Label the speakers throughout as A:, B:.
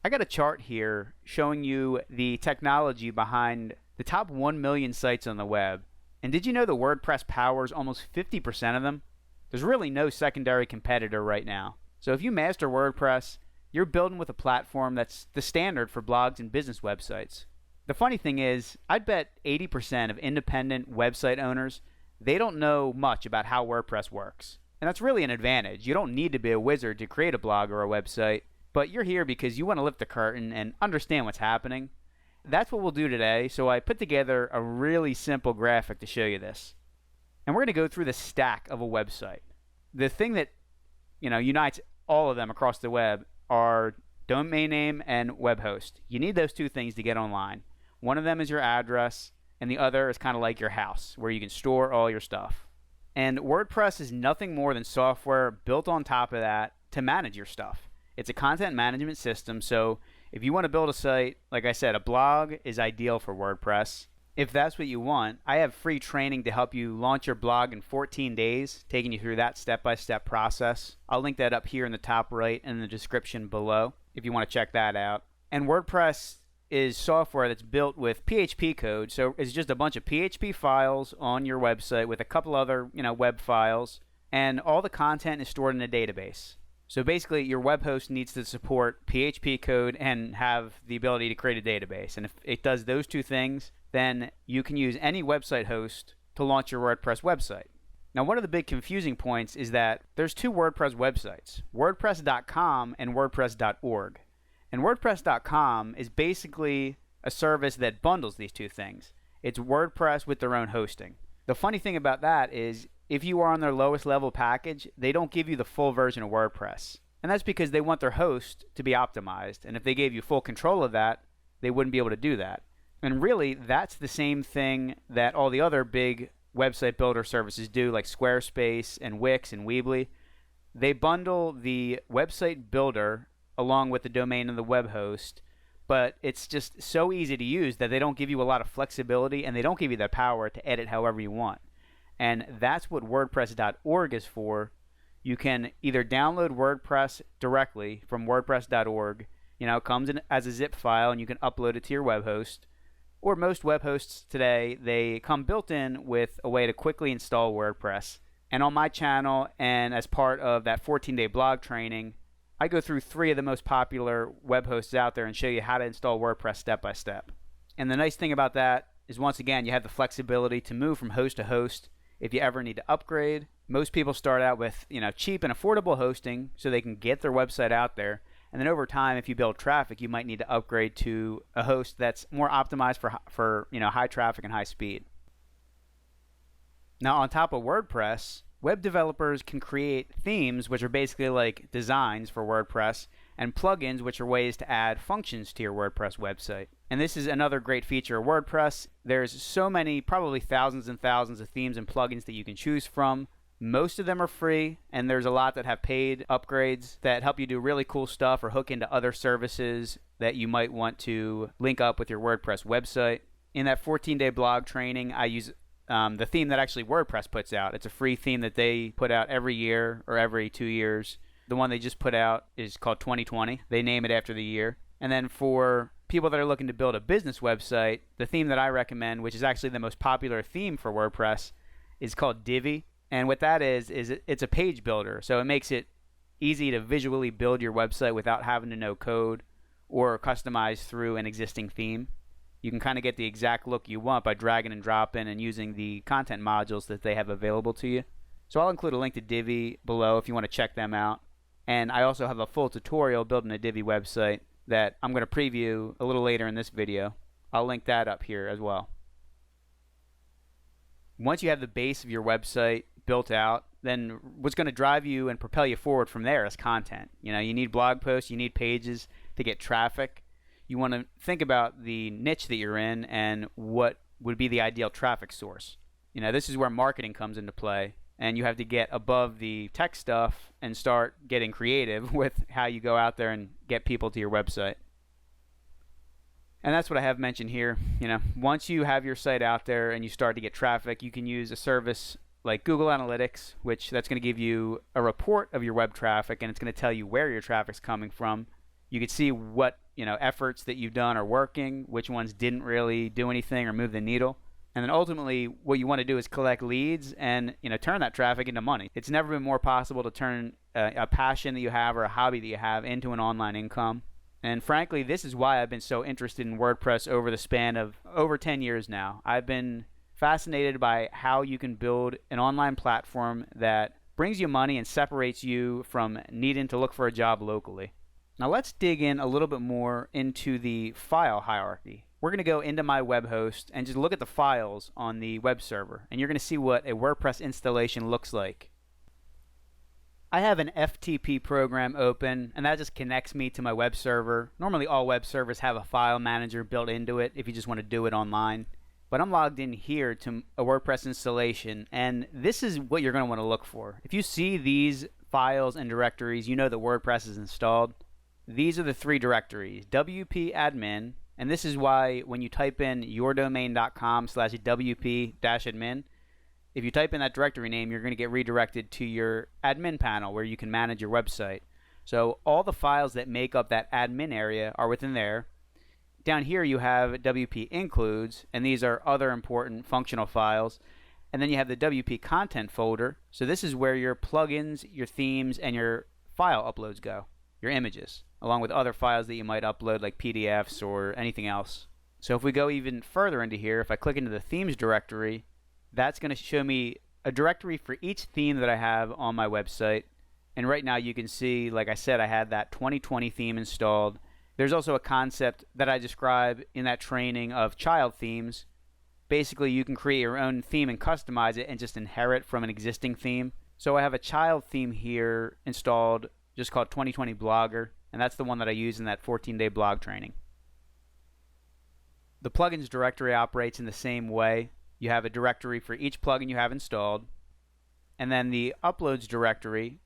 A: I got a chart here showing you the technology behind the top 1 million sites on the web. And did you know that WordPress powers almost 50% of them? There's really no secondary competitor right now. So if you master WordPress, you're building with a platform that's the standard for blogs and business websites. The funny thing is, I'd bet 80% of independent website owners, they don't know much about how WordPress works. And that's really an advantage. You don't need to be a wizard to create a blog or a website, but you're here because you want to lift the curtain and understand what's happening. That's what we'll do today. So I put together a really simple graphic to show you this. And we're going to go through the stack of a website. The thing that unites all of them across the web are domain name and web host. You need those two things to get online. One of them is your address, and the other is kind of like your house, where you can store all your stuff. And WordPress is nothing more than software built on top of that to manage your stuff. It's a content management system, so if you want to build a site, like I said, a blog is ideal for WordPress. If that's what you want, I have free training to help you launch your blog in 14 days, taking you through that step-by-step process. I'll link that up here in the top right and in the description below if you want to check that out. And WordPress is software that's built with PHP code, so it's just a bunch of PHP files on your website with a couple other web files, and all the content is stored in a database. So basically, your web host needs to support PHP code and have the ability to create a database. And if it does those two things, then you can use any website host to launch your WordPress website. Now, one of the big confusing points is that there's two WordPress websites, WordPress.com and WordPress.org. And WordPress.com is basically a service that bundles these two things. It's WordPress with their own hosting. The funny thing about that is if you are on their lowest level package, they don't give you the full version of WordPress. And that's because they want their host to be optimized. And if they gave you full control of that, they wouldn't be able to do that. And really, that's the same thing that all the other big website builder services do, like Squarespace and Wix and Weebly. They bundle the website builder along with the domain and the web host, but it's just so easy to use that they don't give you a lot of flexibility and they don't give you the power to edit however you want. And that's what WordPress.org is for. You can either download WordPress directly from WordPress.org. It comes in as a zip file and you can upload it to your web host. Or most web hosts today, they come built in with a way to quickly install WordPress. And on my channel, and as part of that 14-day blog training, I go through 3 of the most popular web hosts out there and show you how to install WordPress step by step. And the nice thing about that is, once again, you have the flexibility to move from host to host if you ever need to upgrade. Most people start out with cheap and affordable hosting so they can get their website out there. And then over time, if you build traffic, you might need to upgrade to a host that's more optimized for high traffic and high speed. Now, on top of WordPress, web developers can create themes, which are basically like designs for WordPress, and plugins, which are ways to add functions to your WordPress website. And this is another great feature of WordPress. There's so many, probably thousands and thousands of themes and plugins that you can choose from. Most of them are free, and there's a lot that have paid upgrades that help you do really cool stuff or hook into other services that you might want to link up with your WordPress website. In that 14-day blog training, I use the theme that actually WordPress puts out. It's a free theme that they put out every year or every 2 years. The one they just put out is called 2020. They name it after the year. And then for people that are looking to build a business website, the theme that I recommend, which is actually the most popular theme for WordPress, is called Divi. And what that is it's a page builder. So it makes it easy to visually build your website without having to know code or customize through an existing theme. You can kind of get the exact look you want by dragging and dropping and using the content modules that they have available to you. So I'll include a link to Divi below if you want to check them out. And I also have a full tutorial building a Divi website that I'm going to preview a little later in this video. I'll link that up here as well. Once you have the base of your website built out, then what's going to drive you and propel you forward from there is content. You need blog posts, you need pages to get traffic. You want to think about the niche that you're in and what would be the ideal traffic source. This is where marketing comes into play, and you have to get above the tech stuff and start getting creative with how you go out there and get people to your website. And that's what I have mentioned here. Once you have your site out there and you start to get traffic, you can use a service like Google Analytics, which that's going to give you a report of your web traffic, and it's going to tell you where your traffic's coming from. You could see what efforts that you've done are working, which ones didn't really do anything or move the needle. And then ultimately, what you want to do is collect leads and turn that traffic into money. It's never been more possible to turn a passion that you have or a hobby that you have into an online income. And frankly, this is why I've been so interested in WordPress over the span of over 10 years now. I've been fascinated by how you can build an online platform that brings you money and separates you from needing to look for a job locally. Now let's dig in a little bit more into the file hierarchy. We're going to go into my web host and just look at the files on the web server, and you're going to see what a WordPress installation looks like. I have an FTP program open, and that just connects me to my web server. Normally all web servers have a file manager built into it if you just want to do it online. But I'm logged in here to a WordPress installation, and this is what you're going to want to look for. If you see these files and directories, you know that WordPress is installed. These are the three directories: WP admin, and this is why when you type in yourdomain.com/wp-admin, if you type in that directory name, you're going to get redirected to your admin panel where you can manage your website. So all the files that make up that admin area are within there. Down here you have WP includes, and these are other important functional files. And then you have the WP content folder. So this is where your plugins, your themes, and your file uploads go, your images, along with other files that you might upload like PDFs or anything else. So if we go even further into here, if I click into the themes directory, that's going to show me a directory for each theme that I have on my website. And right now you can see, like I said, I had that 2020 theme installed. There's also a concept that I describe in that training of child themes. Basically, you can create your own theme and customize it and just inherit from an existing theme. So I have a child theme here installed, just called 2020 Blogger, and that's the one that I use in that 14-day blog training. The plugins directory operates in the same way. You have a directory for each plugin you have installed. And then the uploads directory,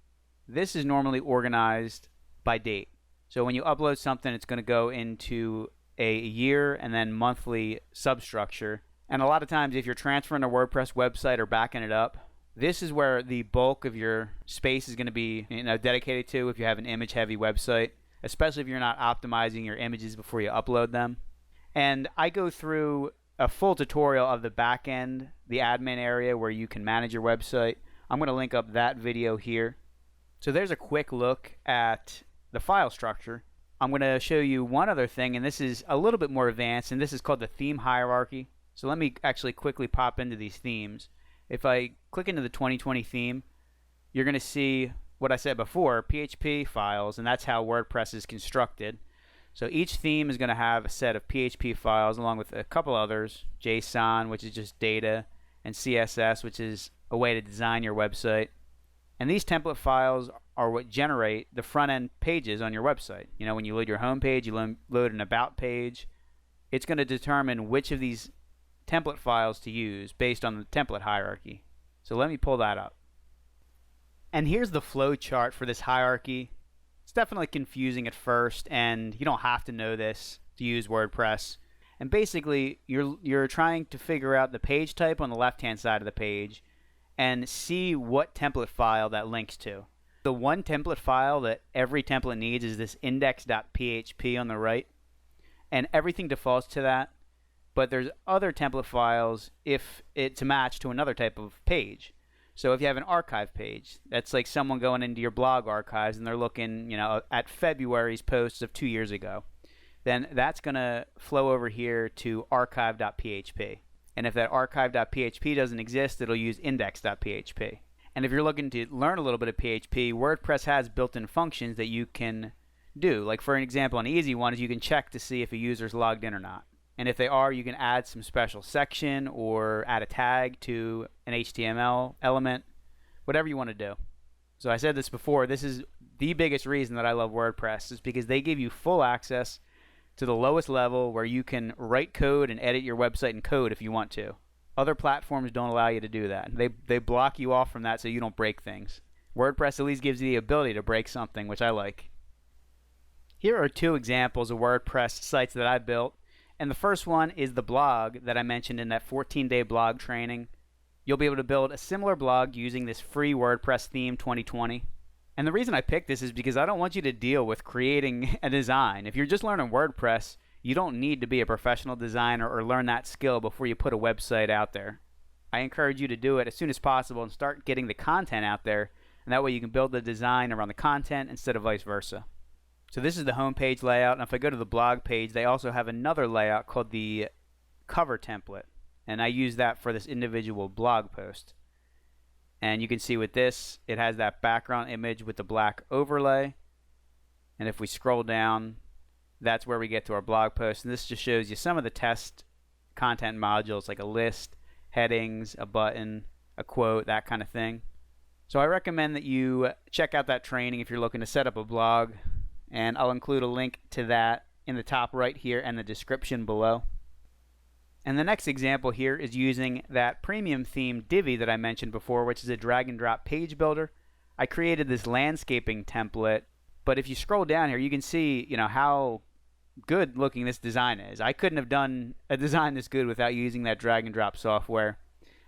A: this is normally organized by date. So when you upload something, it's going to go into a year and then monthly substructure. And a lot of times if you're transferring a WordPress website or backing it up, this is where the bulk of your space is going to be dedicated to if you have an image-heavy website, especially if you're not optimizing your images before you upload them. And I go through a full tutorial of the back end, the admin area where you can manage your website. I'm going to link up that video here. So there's a quick look at the file structure. I'm going to show you one other thing, and this is a little bit more advanced, and this is called the theme hierarchy. So let me actually quickly pop into these themes. If I click into the 2020 theme, you're going to see what I said before, PHP files, and that's how WordPress is constructed. So each theme is going to have a set of PHP files along with a couple others, JSON, which is just data, and CSS, which is a way to design your website. And these template files are what generate the front-end pages on your website. When you load your home page, you load an about page. It's going to determine which of these template files to use based on the template hierarchy. So let me pull that up. And here's the flow chart for this hierarchy. It's definitely confusing at first, and you don't have to know this to use WordPress. And basically, you're trying to figure out the page type on the left-hand side of the page and see what template file that links to. The one template file that every template needs is this index.php on the right, and everything defaults to that. But there's other template files if it's a match to another type of page. So if you have an archive page, that's like someone going into your blog archives and they're looking, at February's posts of 2 years ago, then that's going to flow over here to archive.php. And if that archive.php doesn't exist, it'll use index.php. And if you're looking to learn a little bit of PHP, WordPress has built-in functions that you can do. Like for an example, an easy one is you can check to see if a user's logged in or not. And if they are, you can add some special section or add a tag to an HTML element, whatever you want to do. So I said this before, this is the biggest reason that I love WordPress, is because they give you full access to the lowest level where you can write code and edit your website in code if you want to. Other platforms don't allow you to do that. They block you off from that so you don't break things. WordPress at least gives you the ability to break something, which I like. Here are two examples of WordPress sites that I built. And the first one is the blog that I mentioned in that 14-day blog training. You'll be able to build a similar blog using this free WordPress theme 2020. And the reason I picked this is because I don't want you to deal with creating a design. If you're just learning WordPress, you don't need to be a professional designer or learn that skill before you put a website out there. I encourage you to do it as soon as possible and start getting the content out there, and that way you can build the design around the content instead of vice versa. So this is the home page layout, and if I go to the blog page, they also have another layout called the cover template, and I use that for this individual blog post. And you can see with this, it has that background image with the black overlay, and if we scroll down, that's where we get to our blog post, and this just shows you some of the test content modules like a list, headings, a button, a quote, that kind of thing. So I recommend that you check out that training if you're looking to set up a blog, and I'll include a link to that in the top right here and the description below. And the next example here is using that premium theme Divi that I mentioned before, which is a drag and drop page builder. I created this landscaping template, but if you scroll down here, you can see, how good looking this design is. I couldn't have done a design this good without using that drag and drop software.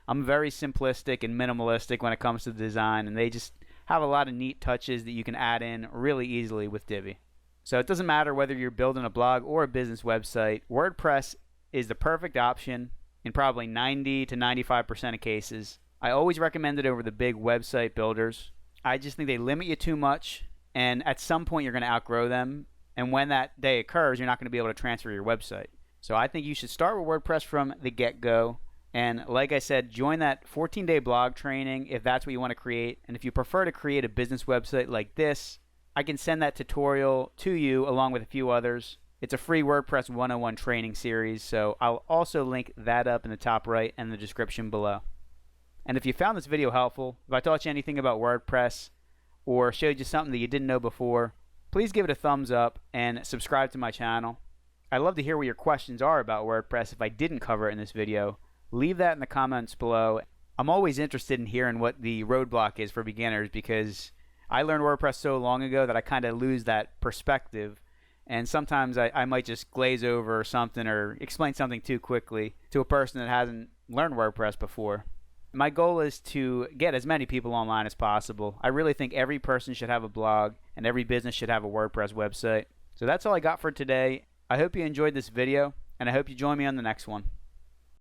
A: I'm very simplistic and minimalistic when it comes to design, and they just have a lot of neat touches that you can add in really easily with Divi. So it doesn't matter whether you're building a blog or a business website, WordPress is the perfect option in probably 90 to 95% of cases. I always recommend it over the big website builders. I just think they limit you too much, and at some point you're going to outgrow them, and when that day occurs, you're not going to be able to transfer your website. So I think you should start with WordPress from the get-go, and like I said, join that 14-day blog training if that's what you want to create, and if you prefer to create a business website like this, I can send that tutorial to you along with a few others. It's a free WordPress 101 training series, so I'll also link that up in the top right and the description below. And if you found this video helpful, if I taught you anything about WordPress or showed you something that you didn't know before, please give it a thumbs up and subscribe to my channel. I'd love to hear what your questions are about WordPress if I didn't cover it in this video. Leave that in the comments below. I'm always interested in hearing what the roadblock is for beginners because I learned WordPress so long ago that I kind of lose that perspective. And sometimes I might just glaze over something or explain something too quickly to a person that hasn't learned WordPress before. My goal is to get as many people online as possible. I really think every person should have a blog and every business should have a WordPress website. So that's all I got for today. I hope you enjoyed this video, and I hope you join me on the next one.